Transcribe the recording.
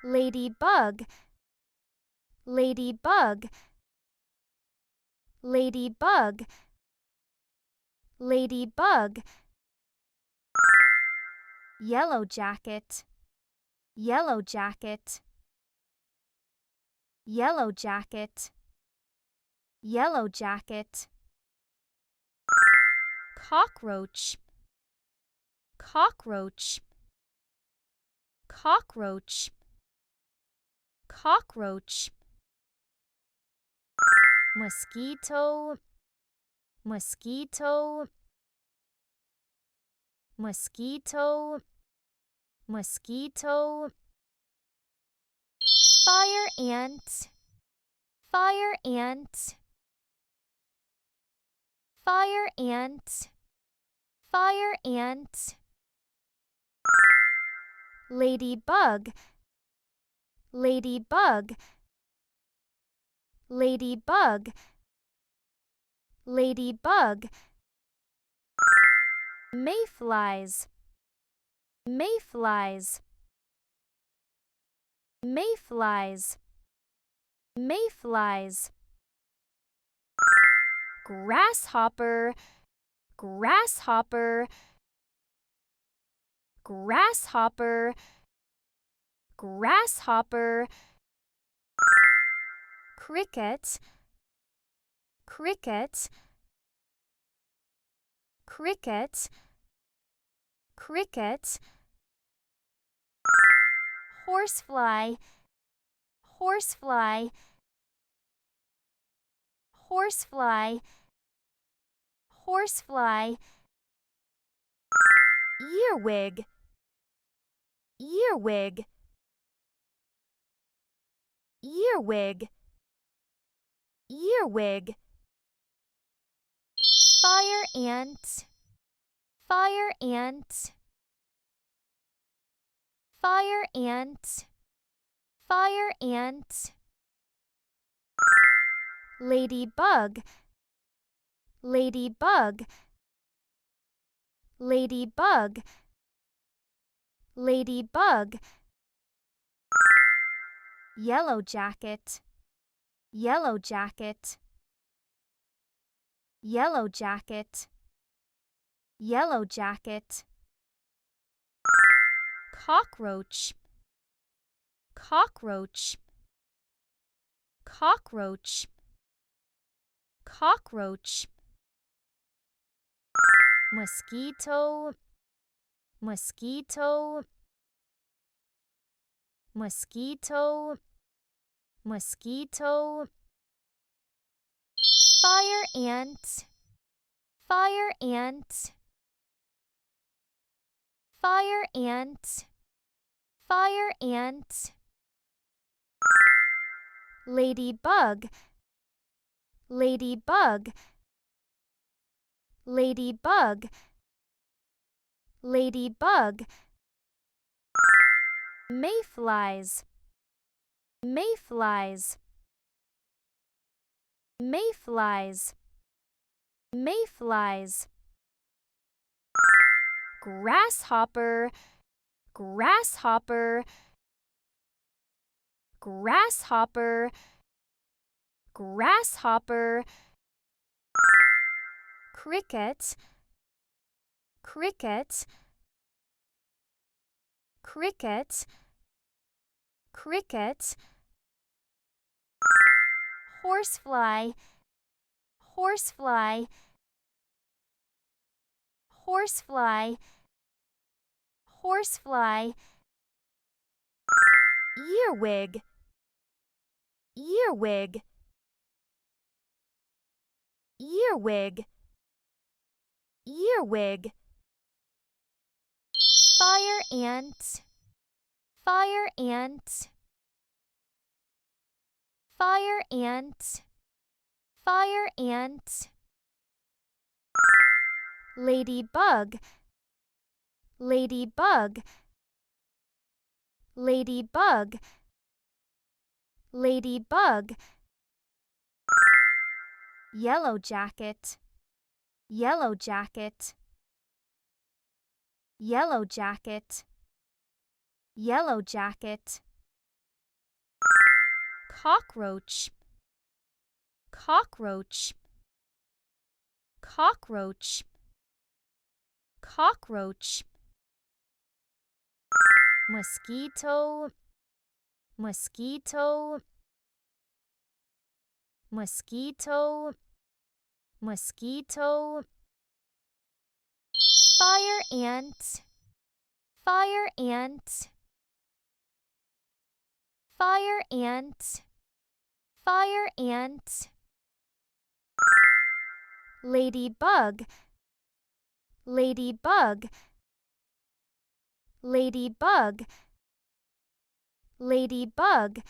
ladybug, ladybug, ladybug, ladybug. Yellow jacket, yellow jacket, yellow jacket, yellow jacket. Cockroach, cockroach, cockroach, cockroach. Mosquito, mosquito, mosquito, mosquito. Fire ant, fire ant, fire ant, fire ant. Ladybug, ladybug, ladybug, ladybug. Mayflies, mayflies, mayflies, mayflies. Grasshopper, grasshopper, grasshopper, grasshopper. Cricket, cricket, cricket, cricket. Horsefly, horsefly, horsefly, horsefly. Earwig, earwig, earwig, earwig. Fire ant, fire ant, fire ant, fire ant. Ladybug, ladybug, ladybug, ladybug. Yellow jacket, yellow jacket, yellow jacket, yellow jacket. Cockroach, cockroach, cockroach, cockroach. Mosquito, mosquito, mosquito, mosquito. Fire ant, fire ant, fire ant, fire ant. Ladybug, ladybug, ladybug, ladybug. Mayflies, mayflies, mayflies, mayflies. Grasshopper, grasshopper, grasshopper, grasshopper. Cricket, cricket, cricket, cricket. Horsefly, horsefly, horsefly, horsefly. Earwig, earwig, earwig, earwig. Fire ant, fire ant, fire ant, fire ant. Ladybug, ladybug, ladybug, ladybug. Yellow jacket, yellow jacket, yellow jacket, yellow jacket. cockroach, cockroach, cockroach, cockroach. Mosquito, mosquito, mosquito, mosquito. Fire ant, fire ant, fire ant, fire ant. Ladybug, ladybug, ladybug, ladybug.